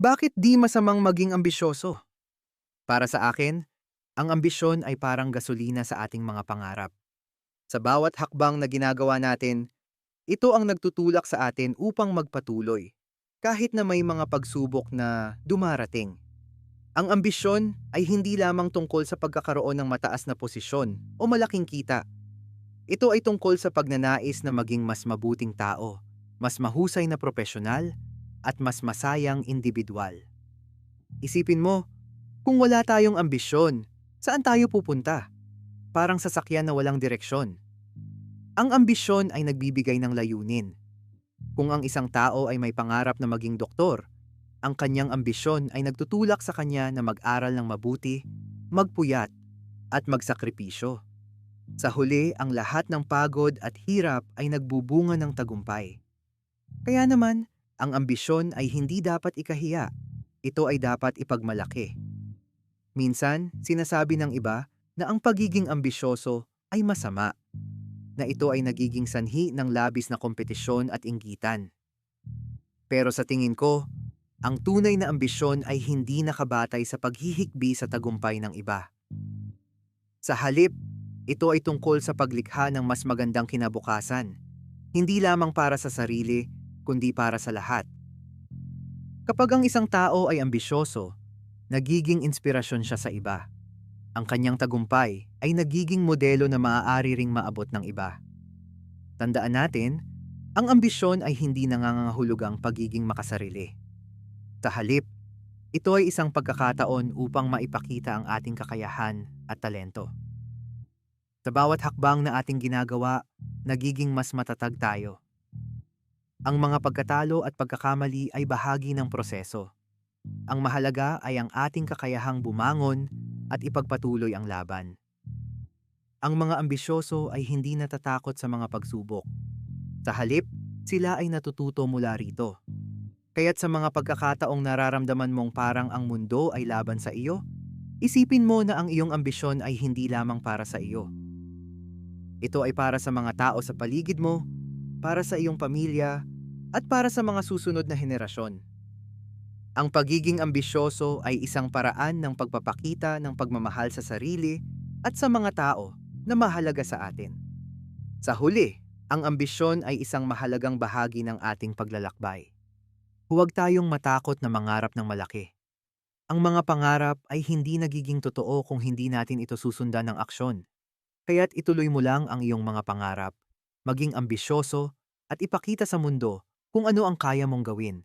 Bakit di masamang maging ambisyoso? Para sa akin, ang ambisyon ay parang gasolina sa ating mga pangarap. Sa bawat hakbang na ginagawa natin, ito ang nagtutulak sa atin upang magpatuloy, kahit na may mga pagsubok na dumarating. Ang ambisyon ay hindi lamang tungkol sa pagkakaroon ng mataas na posisyon o malaking kita. Ito ay tungkol sa pagnanais na maging mas mabuting tao, mas mahusay na propesyonal, at mas masayang individual. Isipin mo, kung wala tayong ambisyon, saan tayo pupunta? Parang sasakyan na walang direksyon. Ang ambisyon ay nagbibigay ng layunin. Kung ang isang tao ay may pangarap na maging doktor, ang kanyang ambisyon ay nagtutulak sa kanya na mag-aral ng mabuti, magpuyat, at magsakripisyo. Sa huli, ang lahat ng pagod at hirap ay nagbubunga ng tagumpay. Kaya naman, ang ambisyon ay hindi dapat ikahiya. Ito ay dapat ipagmalaki. Minsan, sinasabi ng iba na ang pagiging ambisyoso ay masama, na ito ay nagiging sanhi ng labis na kompetisyon at inggitan. Pero sa tingin ko, ang tunay na ambisyon ay hindi nakabatay sa paghihikbi sa tagumpay ng iba. Sa halip, ito ay tungkol sa paglikha ng mas magandang kinabukasan, hindi lamang para sa sarili, kundi para sa lahat. Kapag ang isang tao ay ambisyoso, nagiging inspirasyon siya sa iba. Ang kanyang tagumpay ay nagiging modelo na maaari ring maabot ng iba. Tandaan natin, ang ambisyon ay hindi nangangahulugang pagiging makasarili. Sa halip, ito ay isang pagkakataon upang maipakita ang ating kakayahan at talento. Sa bawat hakbang na ating ginagawa, nagiging mas matatag tayo. Ang mga pagkatalo at pagkakamali ay bahagi ng proseso. Ang mahalaga ay ang ating kakayahang bumangon at ipagpatuloy ang laban. Ang mga ambisyoso ay hindi natatakot sa mga pagsubok. Sa halip, sila ay natututo mula rito. Kaya't sa mga pagkakataong nararamdaman mong parang ang mundo ay laban sa iyo, isipin mo na ang iyong ambisyon ay hindi lamang para sa iyo. Ito ay para sa mga tao sa paligid mo, para sa iyong pamilya, at para sa mga susunod na henerasyon. Ang pagiging ambisyoso ay isang paraan ng pagpapakita ng pagmamahal sa sarili at sa mga tao na mahalaga sa atin. Sa huli, ang ambisyon ay isang mahalagang bahagi ng ating paglalakbay. Huwag tayong matakot na mangarap ng malaki. Ang mga pangarap ay hindi nagiging totoo kung hindi natin ito susundan ng aksyon. Kaya't ituloy mo lang ang iyong mga pangarap, maging ambisyoso, at ipakita sa mundo kung ano ang kaya mong gawin.